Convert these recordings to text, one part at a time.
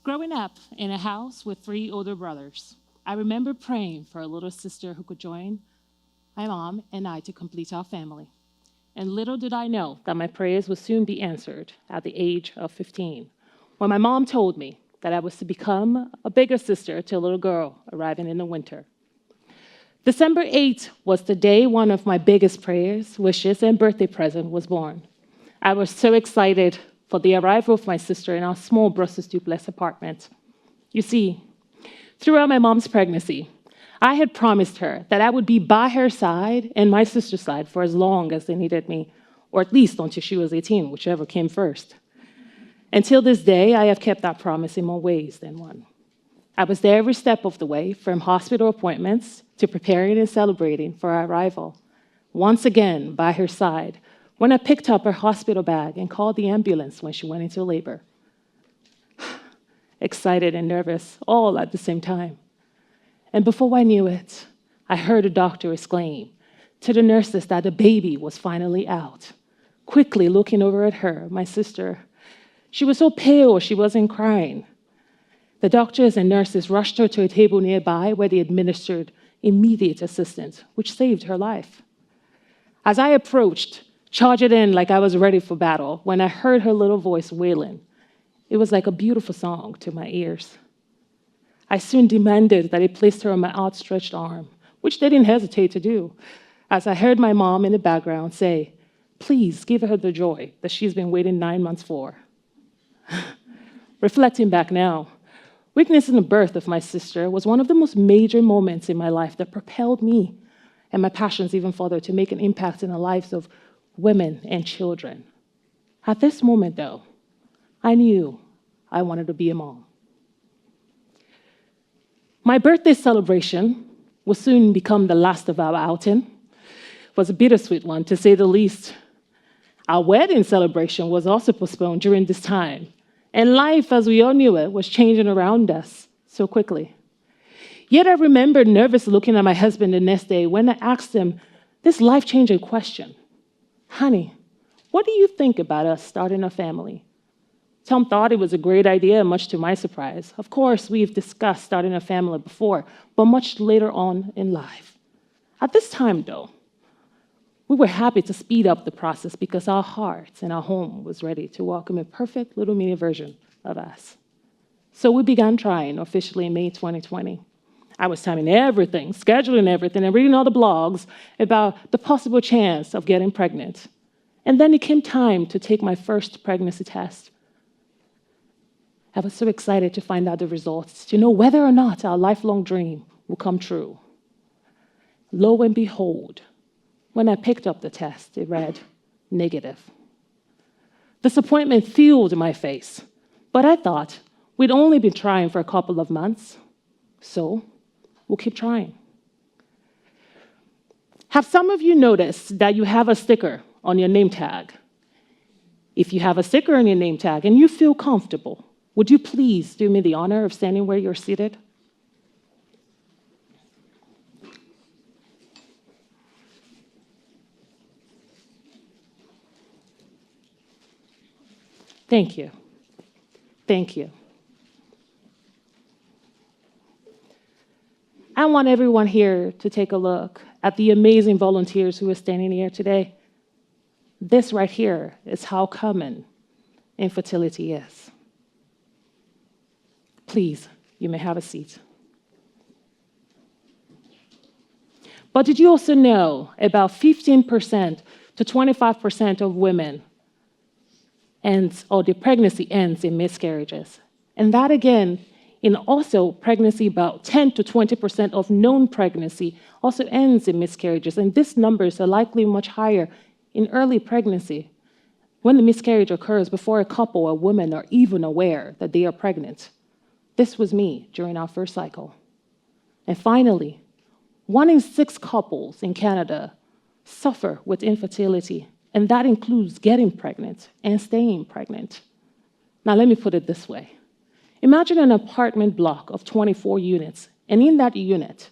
Growing up in a house with 3 older brothers, I remember praying for a little sister who could join my mom and I to complete our family. And little did I know that my prayers would soon be answered at the age of 15, when my mom told me that I was to become a bigger sister to a little girl arriving in the winter. December 8th was the day one of my biggest prayers, wishes, and birthday present was born. I was so excited for the arrival of my sister in our small Brussels duplex apartment. You see, throughout my mom's pregnancy, I had promised her that I would be by her side and my sister's side for as long as they needed me, or at least until she was 18, whichever came first. Until this day, I have kept that promise in more ways than one. I was there every step of the way, from hospital appointments to preparing and celebrating for our arrival. Once again, by her side, when I picked up her hospital bag and called the ambulance when she went into labor. Excited and nervous, all at the same time. And before I knew it, I heard a doctor exclaim to the nurses that the baby was finally out. Quickly looking over at her, my sister, she was so pale she wasn't crying. The doctors and nurses rushed her to a table nearby where they administered immediate assistance, which saved her life. As I approached, charging in like I was ready for battle, when I heard her little voice wailing, it was like a beautiful song to my ears. I soon demanded that he placed her on my outstretched arm, which they didn't hesitate to do, as I heard my mom in the background say, "Please give her the joy that she's been waiting 9 months for." Reflecting back now, witnessing the birth of my sister was one of the most major moments in my life that propelled me and my passions even further to make an impact in the lives of women and children. At this moment, though, I knew I wanted to be a mom. My birthday celebration will soon become the last of our outing. It was a bittersweet one, to say the least. Our wedding celebration was also postponed during this time, and life, as we all knew it, was changing around us so quickly. Yet I remember nervously looking at my husband the next day when I asked him this life-changing question. "Honey, what do you think about us starting a family?" Tom thought it was a great idea, much to my surprise. Of course, we've discussed starting a family before, but much later on in life. At this time, though, we were happy to speed up the process because our hearts and our home was ready to welcome a perfect little mini version of us. So we began trying officially in May 2020. I was timing everything, scheduling everything, and reading all the blogs about the possible chance of getting pregnant. And then it came time to take my first pregnancy test. I was so excited to find out the results, to know whether or not our lifelong dream would come true. Lo and behold, when I picked up the test, it read negative. Disappointment filled my face, but I thought we'd only been trying for a couple of months, so we'll keep trying. Have some of you noticed that you have a sticker on your name tag? If you have a sticker on your name tag and you feel comfortable, would you please do me the honor of standing where you're seated? Thank you. Thank you. I want everyone here to take a look at the amazing volunteers who are standing here today. This right here is how common infertility is. Please, you may have a seat. But did you also know about 15% to 25% of women or the pregnancy ends in miscarriages? And that again, in also pregnancy, about 10 to 20% of known pregnancy also ends in miscarriages. And these numbers are likely much higher in early pregnancy, when the miscarriage occurs before a couple or women are even aware that they are pregnant. This was me during our first cycle. And finally, 1 in 6 couples in Canada suffer with infertility, and that includes getting pregnant and staying pregnant. Now, let me put it this way. Imagine an apartment block of 24 units, and in that unit,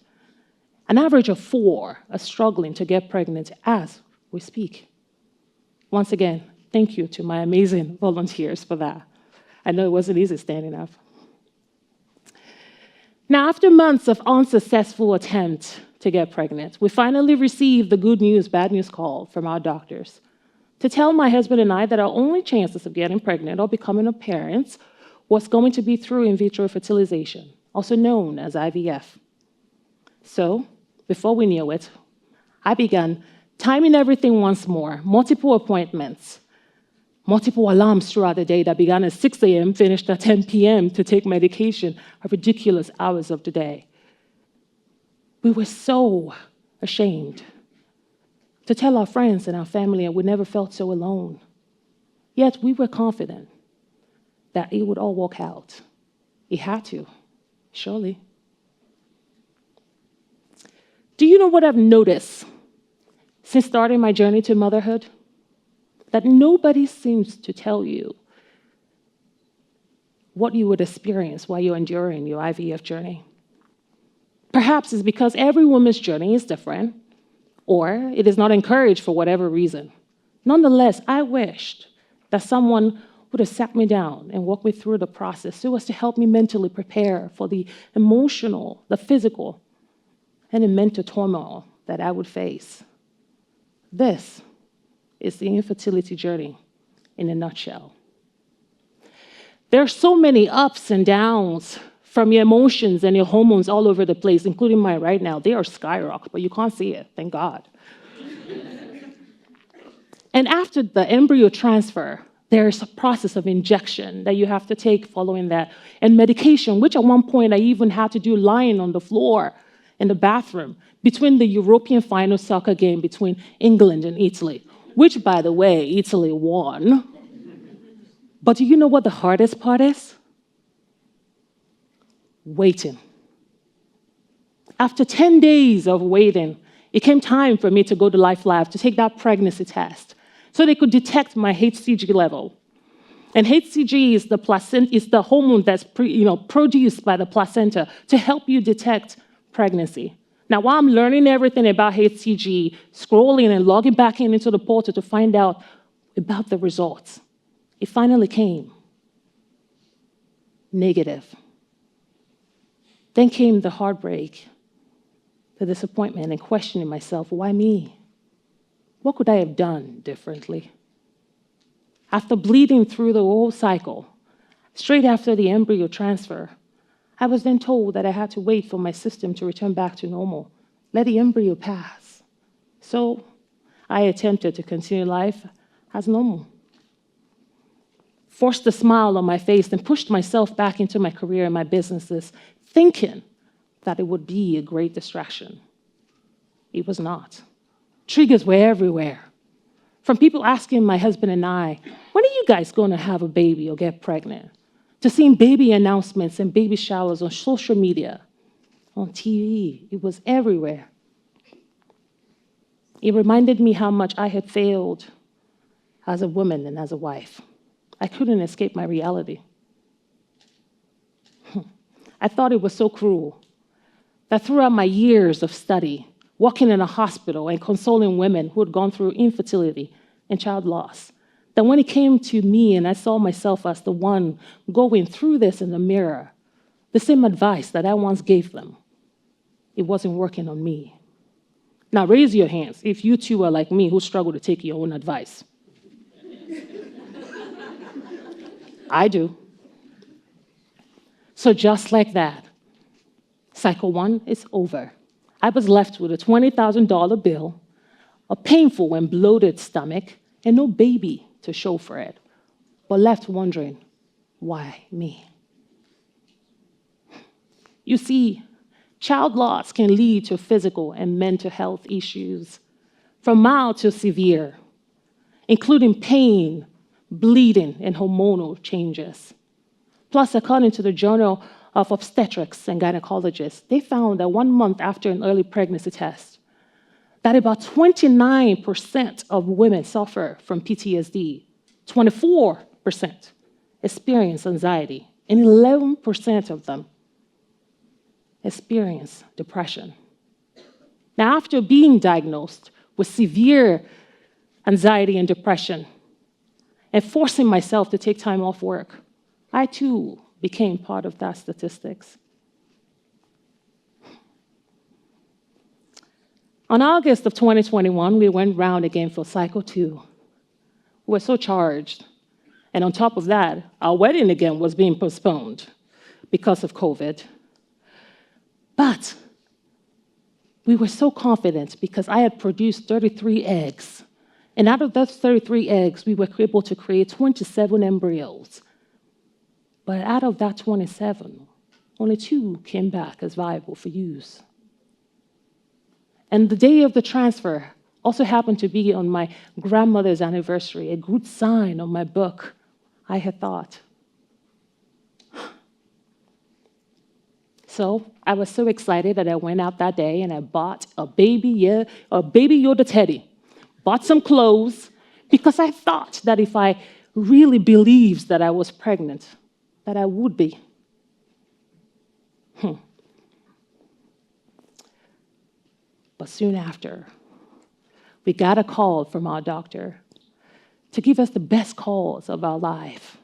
an average of 4 are struggling to get pregnant as we speak. Once again, thank you to my amazing volunteers for that. I know it wasn't easy standing up. Now, after months of unsuccessful attempt to get pregnant, we finally received the good news, bad news call from our doctors to tell my husband and I that our only chances of getting pregnant or becoming a parent was going to be through in vitro fertilization, also known as IVF. So, before we knew it, I began timing everything once more, multiple appointments, multiple alarms throughout the day that began at 6 a.m., finished at 10 p.m. to take medication at ridiculous hours of the day. We were so ashamed to tell our friends and our family, and we never felt so alone. Yet we were confident that it would all work out. It had to, surely. Do you know what I've noticed since starting my journey to motherhood? That nobody seems to tell you what you would experience while you're enduring your IVF journey. Perhaps it's because every woman's journey is different, or it is not encouraged for whatever reason. Nonetheless, I wished that someone would have sat me down and walked me through the process so as to help me mentally prepare for the emotional, the physical, and the mental turmoil that I would face. This is the infertility journey in a nutshell. There are so many ups and downs from your emotions and your hormones all over the place, including mine right now. They are skyrocketing, but you can't see it, thank God. And after the embryo transfer, there's a process of injection that you have to take following that, and medication, which at one point I even had to do lying on the floor in the bathroom between the European final soccer game between England and Italy, which, by the way, Italy won. But do you know what the hardest part is? Waiting. After 10 days of waiting, it came time for me to go to Life Lab to take that pregnancy test so they could detect my HCG level. And HCG is the hormone that's produced by the placenta to help you detect pregnancy. Now, while I'm learning everything about HCG, scrolling and logging back into the portal to find out about the results, it finally came. Negative. Then came the heartbreak, the disappointment, and questioning myself, why me? What could I have done differently? After bleeding through the whole cycle, straight after the embryo transfer, I was then told that I had to wait for my system to return back to normal, let the embryo pass. So I attempted to continue life as normal. Forced a smile on my face and pushed myself back into my career and my businesses, thinking that it would be a great distraction. It was not. Triggers were everywhere. From people asking my husband and I, when are you guys going to have a baby or get pregnant? To seeing baby announcements and baby showers on social media, on TV. It was everywhere. It reminded me how much I had failed as a woman and as a wife. I couldn't escape my reality. I thought it was so cruel that throughout my years of study, working in a hospital and consoling women who had gone through infertility and child loss, that when it came to me and I saw myself as the one going through this in the mirror, the same advice that I once gave them, it wasn't working on me. Now raise your hands if you too are like me who struggle to take your own advice. I do. So just like that, cycle 1 is over. I was left with a $20,000 bill, a painful and bloated stomach, and no baby to show for it, but left wondering, why me? You see, child loss can lead to physical and mental health issues, from mild to severe, including pain, bleeding, and hormonal changes. Plus, according to the Journal of Obstetrics and Gynecologists, they found that 1 month after an early pregnancy test, that about 29% of women suffer from PTSD, 24% experience anxiety, and 11% of them experience depression. Now, after being diagnosed with severe anxiety and depression, and forcing myself to take time off work, I too became part of that statistics. On August of 2021, we went round again for cycle 2. We were so charged. And on top of that, our wedding again was being postponed because of COVID. But we were so confident because I had produced 33 eggs. And out of those 33 eggs, we were able to create 27 embryos. But out of that 27, only 2 came back as viable for use. And the day of the transfer also happened to be on my grandmother's anniversary, a good sign on my book, I had thought. So I was so excited that I went out that day and I bought a baby Yoda teddy, bought some clothes, because I thought that if I really believed that I was pregnant, that I would be. But soon after, we got a call from our doctor to give us the best cause of our life.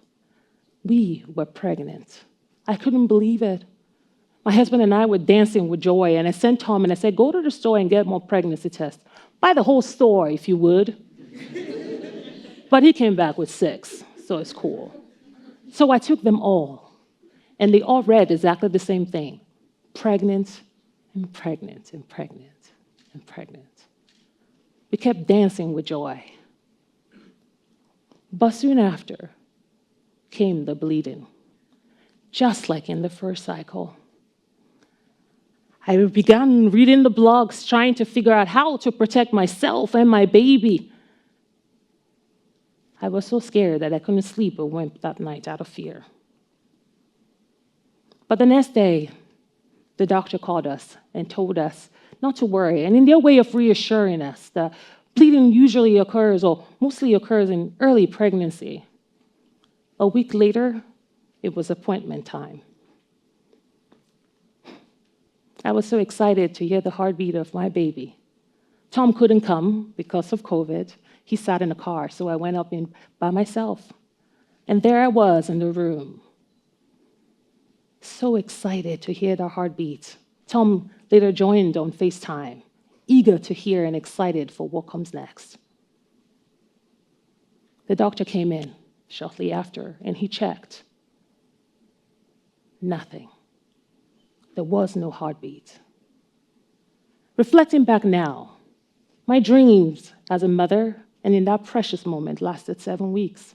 We were pregnant. I couldn't believe it. My husband and I were dancing with joy, and I sent Tom and I said, go to the store and get more pregnancy tests. Buy the whole store, if you would. But he came back with 6, so it's cool. So I took them all, and they all read exactly the same thing: pregnant and pregnant and pregnant and pregnant. We kept dancing with joy. But soon after came the bleeding, just like in the first cycle. I began reading the blogs, trying to figure out how to protect myself and my baby. I was so scared that I couldn't sleep or went that night out of fear. But the next day, the doctor called us and told us not to worry. And in their way of reassuring us, that bleeding usually occurs, or mostly occurs, in early pregnancy. A week later, it was appointment time. I was so excited to hear the heartbeat of my baby. Tom couldn't come because of COVID. He sat in a car, so I went up in by myself. And there I was in the room, so excited to hear the heartbeat. Tom later joined on FaceTime, eager to hear and excited for what comes next. The doctor came in shortly after, and he checked. Nothing. There was no heartbeat. Reflecting back now, my dreams as a mother and in that precious moment lasted 7 weeks.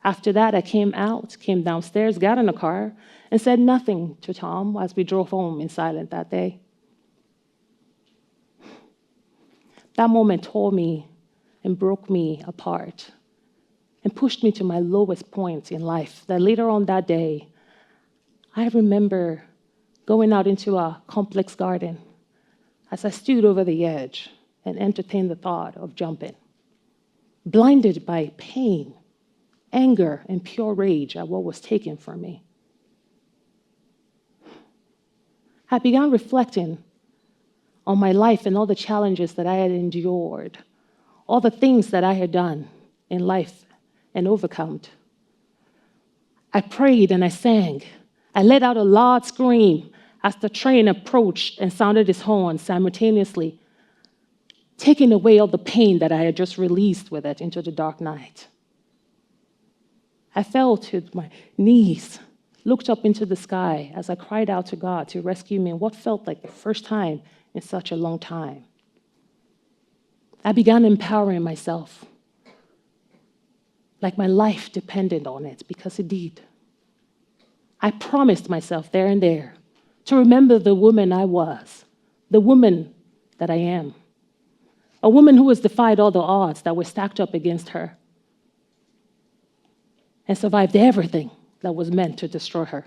After that, I came downstairs, got in a car, and said nothing to Tom as we drove home in silence that day. That moment tore me and broke me apart and pushed me to my lowest point in life, that later on that day, I remember going out into a complex garden as I stood over the edge and entertained the thought of jumping, blinded by pain, anger, and pure rage at what was taken from me. I began reflecting on my life and all the challenges that I had endured, all the things that I had done in life and overcome. I prayed and I sang. I let out a loud scream as the train approached and sounded its horn simultaneously, taking away all the pain that I had just released with it into the dark night. I fell to my knees, looked up into the sky as I cried out to God to rescue me in what felt like the first time in such a long time. I began empowering myself, like my life depended on it, because it did. I promised myself there and there to remember the woman I was, the woman that I am, a woman who has defied all the odds that were stacked up against her and survived everything that was meant to destroy her.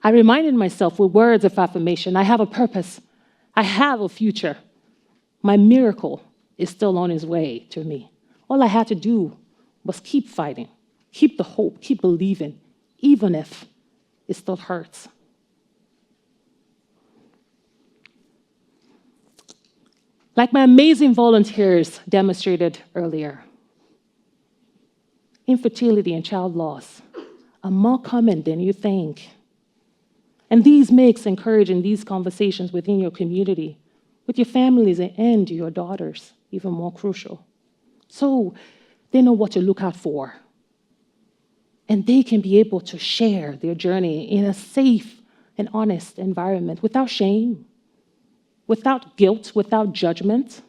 I reminded myself with words of affirmation, I have a purpose, I have a future. My miracle is still on its way to me. All I had to do was keep fighting, keep the hope, keep believing, even if it still hurts. Like my amazing volunteers demonstrated earlier, infertility and child loss are more common than you think. And these makes encouraging these conversations within your community with your families and your daughters, even more crucial. So they know what to look out for. And they can be able to share their journey in a safe and honest environment without shame, without guilt, without judgment.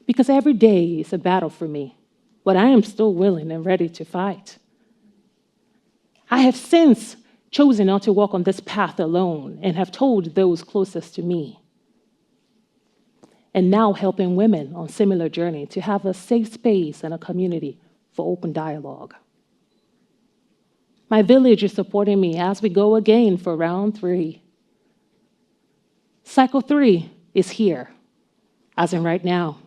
Because every day is a battle for me, but I am still willing and ready to fight. I have since chosen not to walk on this path alone and have told those closest to me. And now helping women on similar journey to have a safe space and a community for open dialogue. My village is supporting me as we go again for round 3. Cycle 3 is here, as in right now.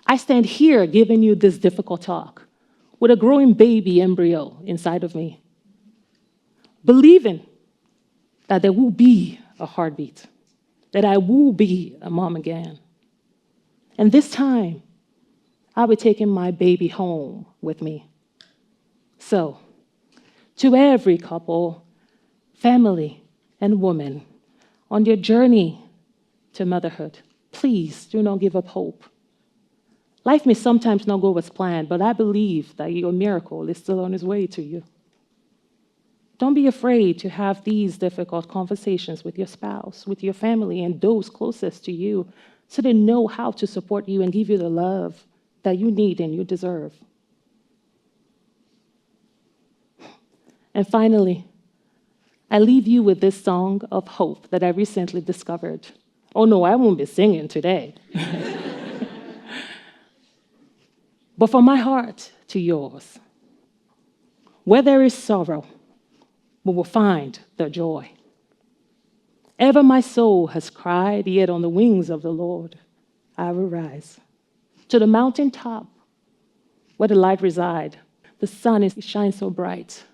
I stand here giving you this difficult talk with a growing baby embryo inside of me, believing that there will be a heartbeat, that I will be a mom again. And this time, I'll be taking my baby home with me. So, to every couple, family, and woman on your journey to motherhood, please do not give up hope. Life may sometimes not go as planned, but I believe that your miracle is still on its way to you. Don't be afraid to have these difficult conversations with your spouse, with your family, and those closest to you, so they know how to support you and give you the love that you need and you deserve. And finally, I leave you with this song of hope that I recently discovered. Oh no, I won't be singing today. But from my heart to yours, where there is sorrow, we will find the joy. Ever my soul has cried, yet on the wings of the Lord I will rise. To the mountaintop where the light resides, the sun shines so bright,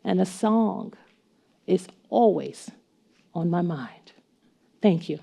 and a song is always on my mind. Thank you.